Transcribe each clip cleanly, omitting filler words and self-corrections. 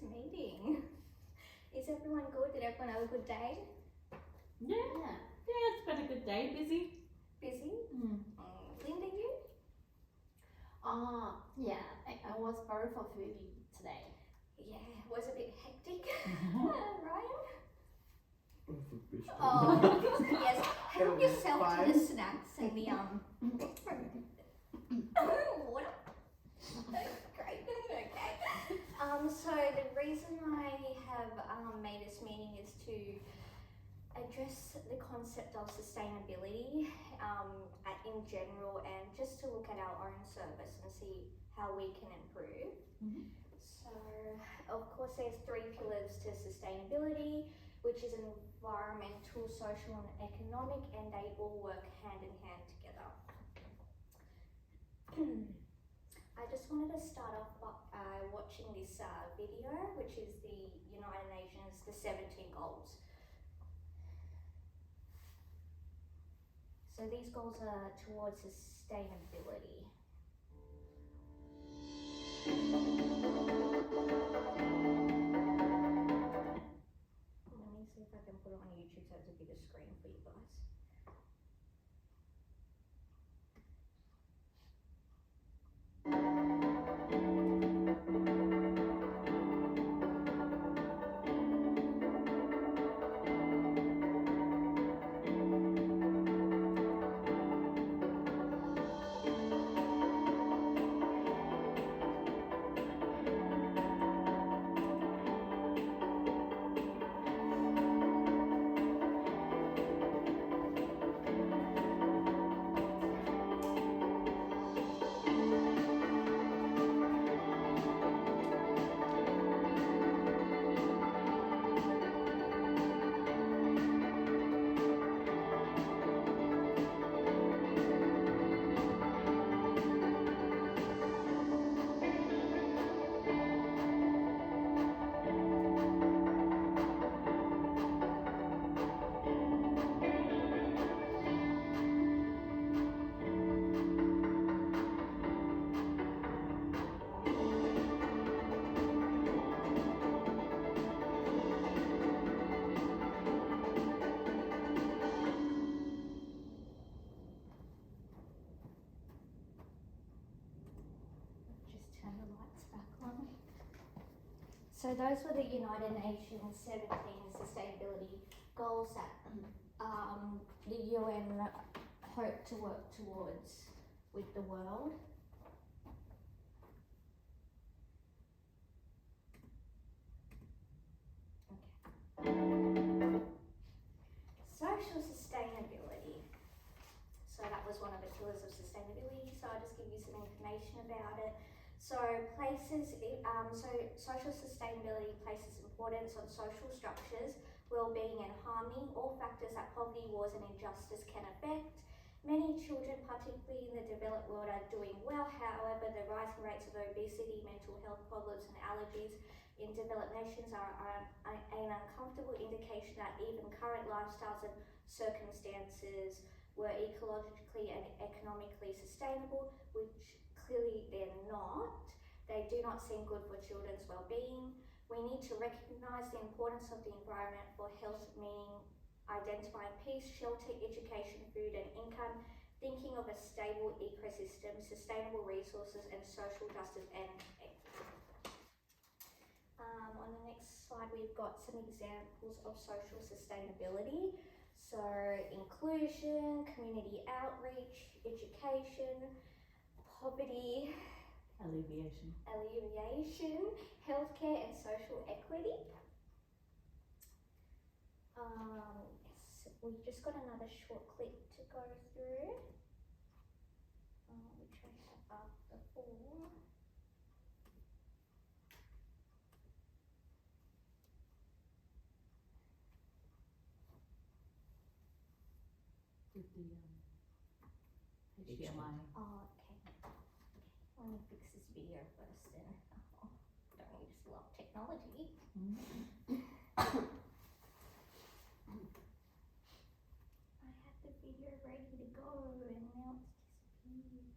meeting. Is everyone good? Did everyone have a good day? Yeah, it's been a good day. Busy. Busy? Linda, you? Yeah, I was very fulfilling today. Yeah, it was a bit hectic. Ryan? Oh, yes. Help yourself to the snacks and the water. Great. Okay. So the reason I have made this meeting is to address the concept of sustainability in general, and just to look at our own service and see how we can improve. So, of course, there's 3 pillars to sustainability, which is environmental, social, and economic, and they all work hand in hand together. I just wanted to start off by watching this video, which is the United Nations, the 17 goals. So these goals are towards sustainability. Let me see if I can put it on YouTube so it's a bigger screen for you guys. So those were the United Nations 17 sustainability goals that the UN hope to work towards with the world. Okay. Social sustainability. So that was one of the pillars of sustainability. So I'll just give you some information about it. So social sustainability places importance on social structures, well-being and harming, all factors that poverty, wars and injustice can affect. Many children, particularly in the developed world, are doing well. However, the rising rates of obesity, mental health problems and allergies in developed nations are an uncomfortable indication that even current lifestyles and circumstances were ecologically and economically sustainable, which clearly they're not. They do not seem good for children's well-being. We need to recognise the importance of the environment for health, meaning identifying peace, shelter, education, food and income, thinking of a stable ecosystem, sustainable resources and social justice and equity. On the next slide we've got some examples of social sustainability. So inclusion, community outreach, education, poverty, Alleviation, healthcare and social equity. We've just got another short clip to go through, which I have up before. with the HDMI. Oh, okay. Let me fix this video first then. Oh, don't you just love technology? I had the video ready to go and now it's disappeared.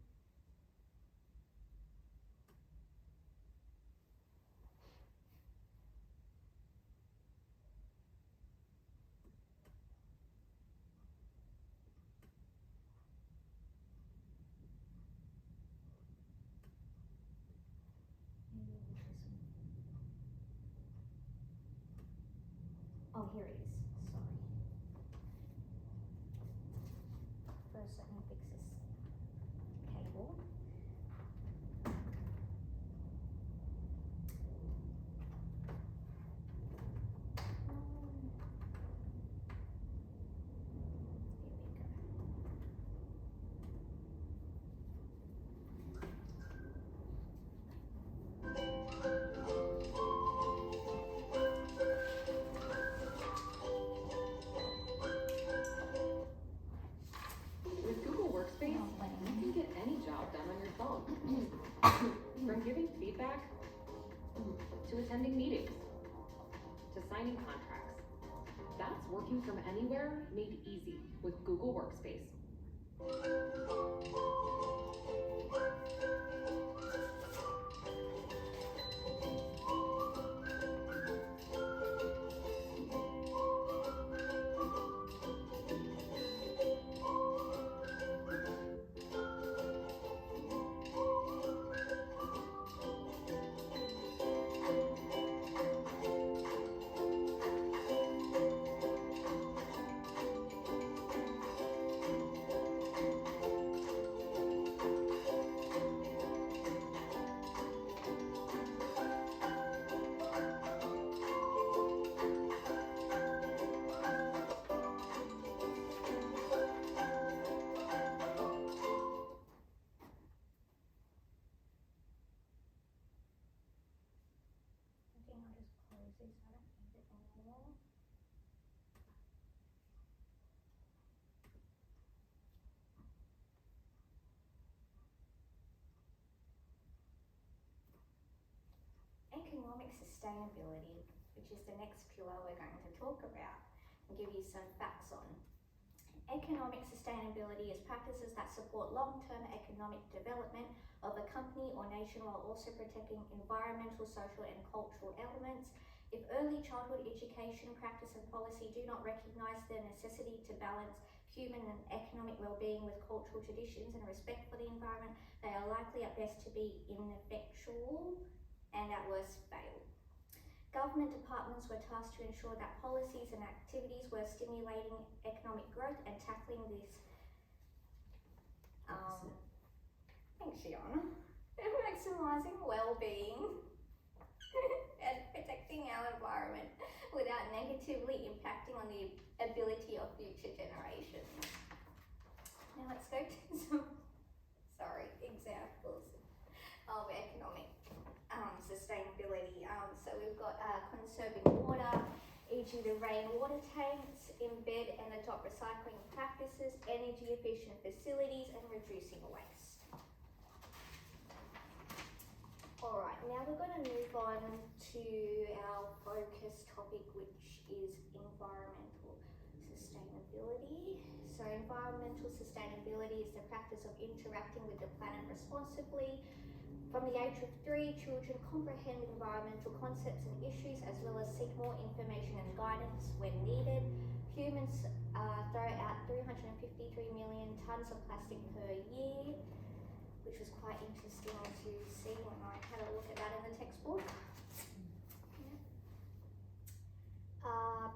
here it is. Sorry. First, let me fix this cable. With Google Workspace, you can get any job done on your phone. From giving feedback, to attending meetings, to signing contracts. That's working from anywhere made easy with Google Workspace. Economic sustainability, which is the next pillar we're going to talk about and give you some facts on. Economic sustainability is practices that support long-term economic development of a company or nation while also protecting environmental, social and cultural elements. If early childhood education, practice and policy do not recognise the necessity to balance human and economic well-being with cultural traditions and respect for the environment, they are likely at best to be ineffectual and at worst fail. Government departments were tasked to ensure that policies and activities were stimulating economic growth and tackling this. Thanks, Shiona. Maximising well-being and protecting our environment without negatively impacting on the ability of future generations. Now let's go to some, examples of economic sustainability. So we've got conserving water, e.g. the rainwater tanks, embed and adopt recycling practices, energy efficient facilities and reducing waste. Alright, now we're going to move on to our focus topic, which is environmental sustainability. So environmental sustainability is the practice of interacting with the planet responsibly. From the age of 3, children comprehend environmental concepts and issues as well as seek more information and guidance when needed. Humans throw out 353 million tonnes of plastic per year, which was quite interesting to see when I had a look at that in the textbook.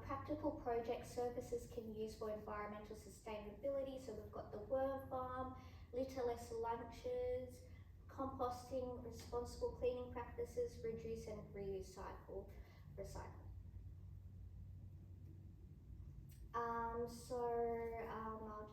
Practical project services can use for environmental sustainability. So we've got the worm farm, litterless lunches, composting, responsible cleaning practices, reduce and recycle. I'll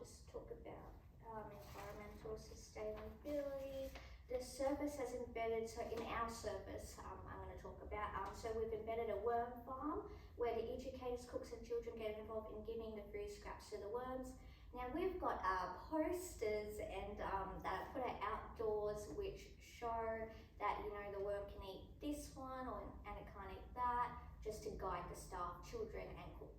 just talk about environmental sustainability. The service has embedded, so in our service, I'm going to talk about, so we've embedded a worm farm where the educators, cooks and children get involved in giving the food scraps to the worms. Now we've got posters and that are put out outdoors which show that, you know, the worm can eat this one and it can't eat that, just to guide the staff, children and cooks.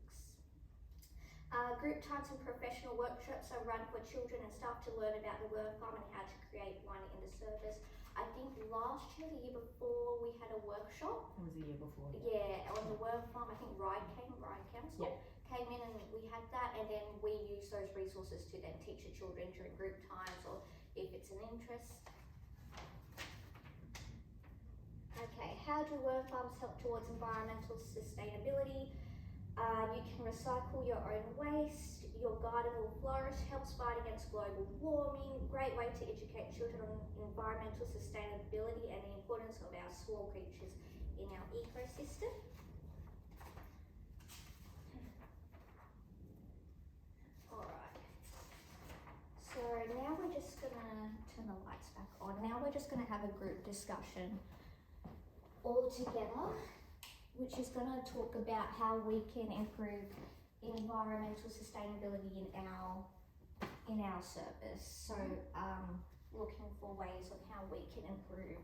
Group times and professional workshops are run for children and staff to learn about the worm farm and how to create one in the service. I think last year, the year before, we had a workshop. It was the year before. Yeah, on the worm farm. I think Ride Council came in and we had that, and then we use those resources to then teach the children during group times or if it's an interest. Okay, how do worm farms help towards environmental sustainability? You can recycle your own waste. Your garden will flourish, helps fight against global warming. Great way to educate children on environmental sustainability and the importance of our small creatures in our ecosystem. Alright. So now we're just gonna turn the lights back on. Now we're just gonna have a group discussion all together, which is going to talk about how we can improve environmental sustainability in our service. So looking for ways of how we can improve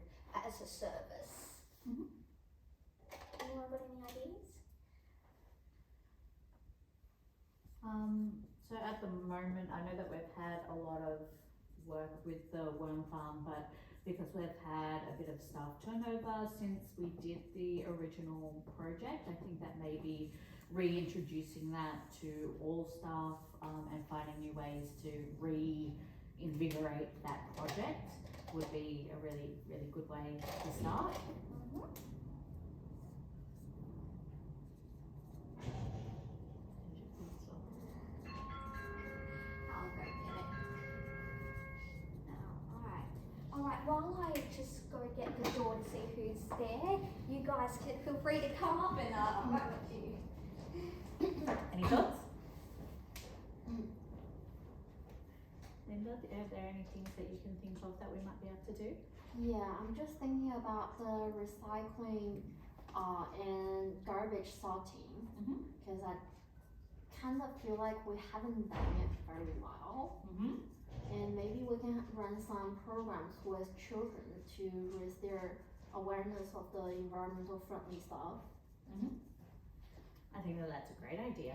as a service. Anyone got any ideas? So at the moment, I know that we've had a lot of work with the worm farm, but because we've had a bit of staff turnover since we did the original project, I think that maybe reintroducing that to all staff and finding new ways to reinvigorate that project would be a really, really good way to start. I'll go get it. Alright, while I just go get the door to see who's there, you guys can feel free to come up and I won't let you. Any thoughts? Linda, are there any things that you can think of that we might be able to do? Yeah, I'm just thinking about the recycling and garbage sorting, because I kind of feel like we haven't done it very well. And maybe we can run some programs with children to raise their awareness of the environmental friendly stuff. I think that that's a great idea.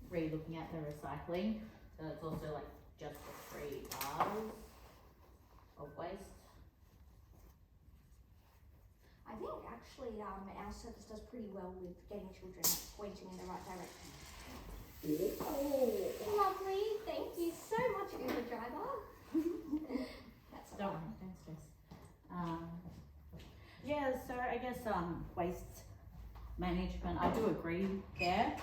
Re-looking at the recycling, so it's also like just the 3 R's of waste. I think actually our service does pretty well with getting children pointing in the right direction. Oh, lovely. Thank you so much, Uber driver. That's a Don't lot. worry, don't stress. Yeah, so I guess waste management, I do agree there.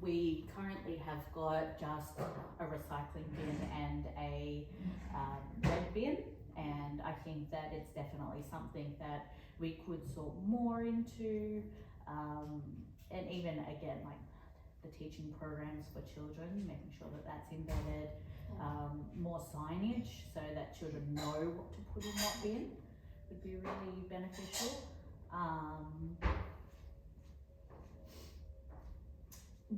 We currently have got just a recycling bin and a red bin, and I think that it's definitely something that we could sort more into, and even again like the teaching programs for children, making sure that that's embedded, more signage so that children know what to put in what bin would be really beneficial.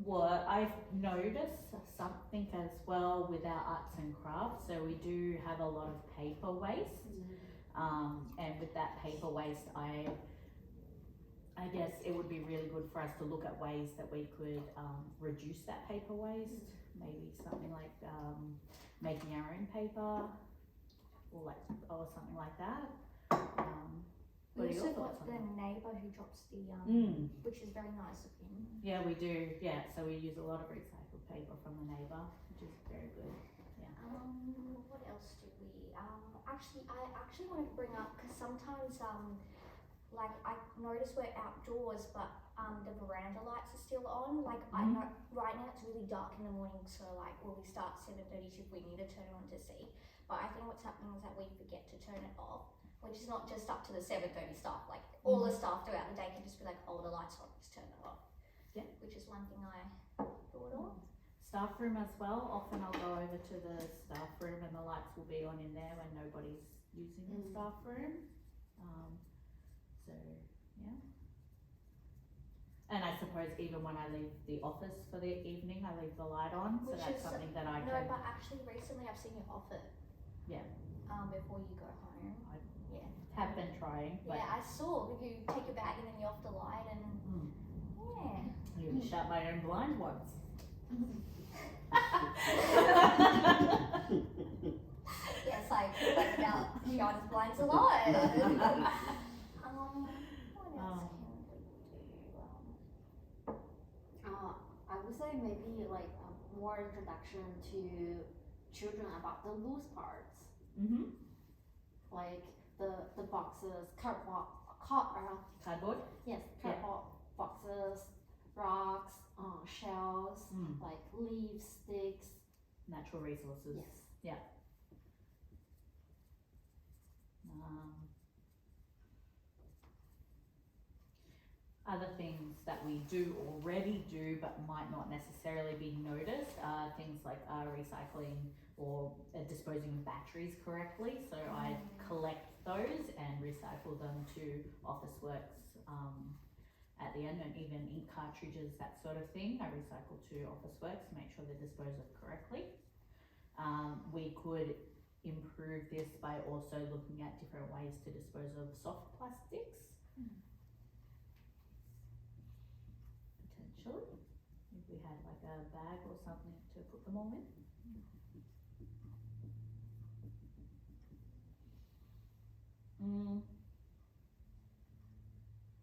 What I've noticed something as well with our arts and crafts, so we do have a lot of paper waste, and with that paper waste, I guess it would be really good for us to look at ways that we could reduce that paper waste, maybe something like making our own paper or something like that. We also got the neighbour who drops the which is very nice of him. Yeah, we do. Yeah, so we use a lot of recycled paper from the neighbour, which is very good. Yeah. What else do we? I actually wanted to bring up because sometimes like I notice we're outdoors, but the veranda lights are still on. Like I know right now it's really dark in the morning, so like will we start 7:30 if we need to turn it on to see? But I think what's happening is that we forget to turn it off, which is not just up to the 7:30 staff. Like all the staff throughout the day can just be like, oh, the light's on, just turn it off. Yeah. Which is one thing I thought of. Staff room as well. Often I'll go over to the staff room and the lights will be on in there when nobody's using the staff room. So yeah. And I suppose even when I leave the office for the evening, I leave the light on. So Which that's is something that I No, can. but actually recently I've seen you off it. Yeah. Before you go home. Have been trying. But Yeah, I saw you take your bag and then you off the light and yeah. I even shut my own blind once. Yes, I complain about Sean's blinds a lot. What else can we do? I would say maybe like more introduction to children about the loose parts, like the boxes, cardboard. Cardboard? Yes, cardboard boxes rocks, shells, Mm. like leaves, sticks. Natural resources. Yes. Other things that we do already do but might not necessarily be noticed are things like recycling or disposing of batteries correctly. So I collect those and recycle them to Officeworks at the end, and even ink cartridges, that sort of thing, I recycle to Officeworks to make sure they're disposed of correctly. We could improve this by also looking at different ways to dispose of soft plastics. Potentially, if we had like a bag or something to put them all in.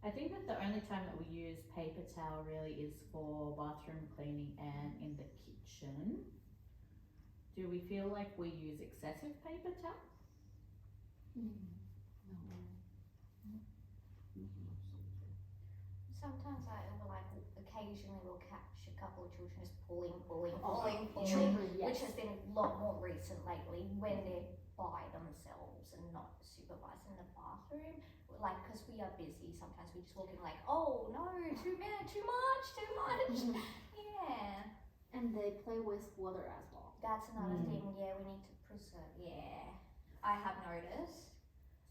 I think that the only time that we use paper towel really is for bathroom cleaning and in the kitchen. Do we feel like we use excessive paper towel? Sometimes occasionally we'll catch a couple of children just pulling, Children, yes. which has been a lot more recent lately when they're by themselves and not supervised in the bathroom. Like, because we are busy, sometimes we just walk in like, oh no, too much. Yeah. And they play with water as well. That's another thing, yeah, we need to preserve, yeah. I have noticed.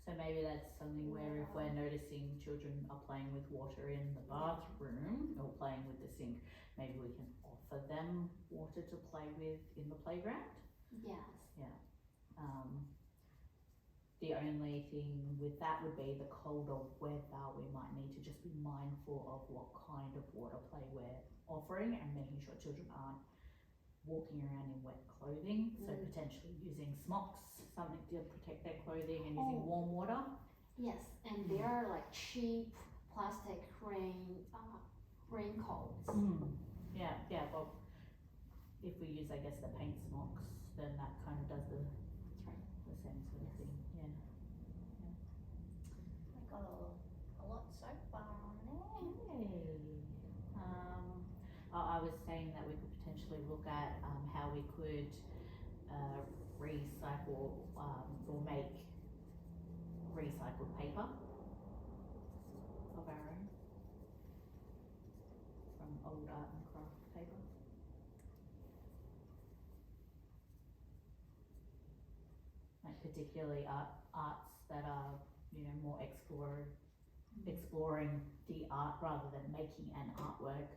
So maybe that's something where if we're noticing children are playing with water in the bathroom or playing with the sink, maybe we can offer them water to play with in the playground. Yes. The only thing with that would be the colder weather, we might need to just be mindful of what kind of water play we're offering and making sure children aren't walking around in wet clothing. So potentially using smocks, something to protect their clothing, and using warm water. Yes, and they are like cheap plastic raincoats. Yeah, well, if we use, I guess, the paint smocks, then that kind of does the same sort of thing, yeah. We got a lot so far on there. Yay. I was saying that we could potentially look at how we could recycle or make recycled paper of our own from old art and craft paper. Like particularly arts that are, more exploring the art rather than making an artwork,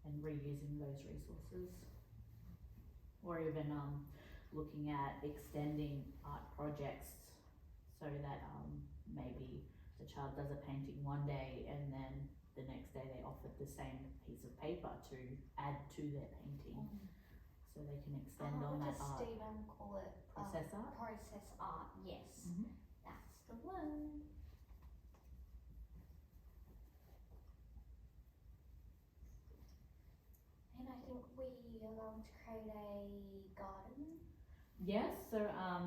and reusing those resources. Or even looking at extending art projects so that maybe the child does a painting one day and then the next day they offered the same piece of paper to add to their painting. So they can extend on What that does art. Stephen call it? Process art? Process art, yes. Mhm. That's the one. And I think we are going to create a garden. Yes, so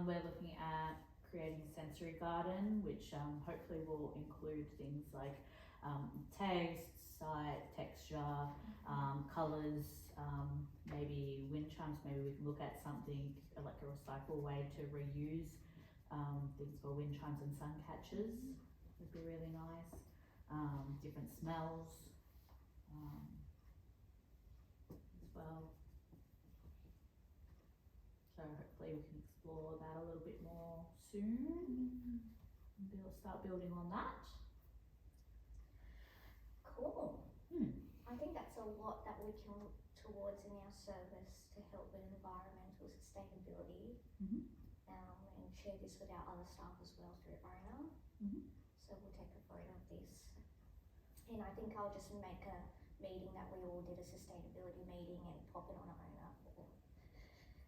we're looking at creating a sensory garden, which hopefully will include things like taste, sight, texture, colours, maybe wind chimes. Maybe we can look at something like a recycle way to reuse things for wind chimes and sun catchers. Would be really nice. Different smells as well. So hopefully we can explore that a little bit more soon. And start building on that. Cool. I think that's a lot that we can look towards in our service to help with environmental sustainability. And share this with our other staff as well through ONA. So we'll take a photo of this. And I think I'll just make a meeting that we all did a sustainability meeting and pop it on ONA.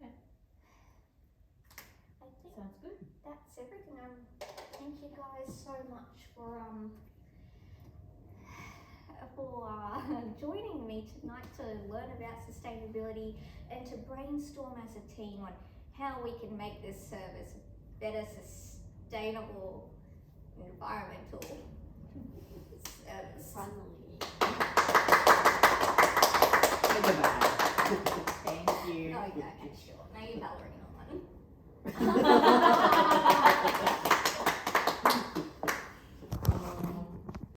Yeah. I think Sounds good. that's everything. Thank you guys so much for joining me tonight to learn about sustainability and to brainstorm as a team on how we can make this service better, sustainable, environmental service. Friendly. okay, sure. Now you're ballerina one.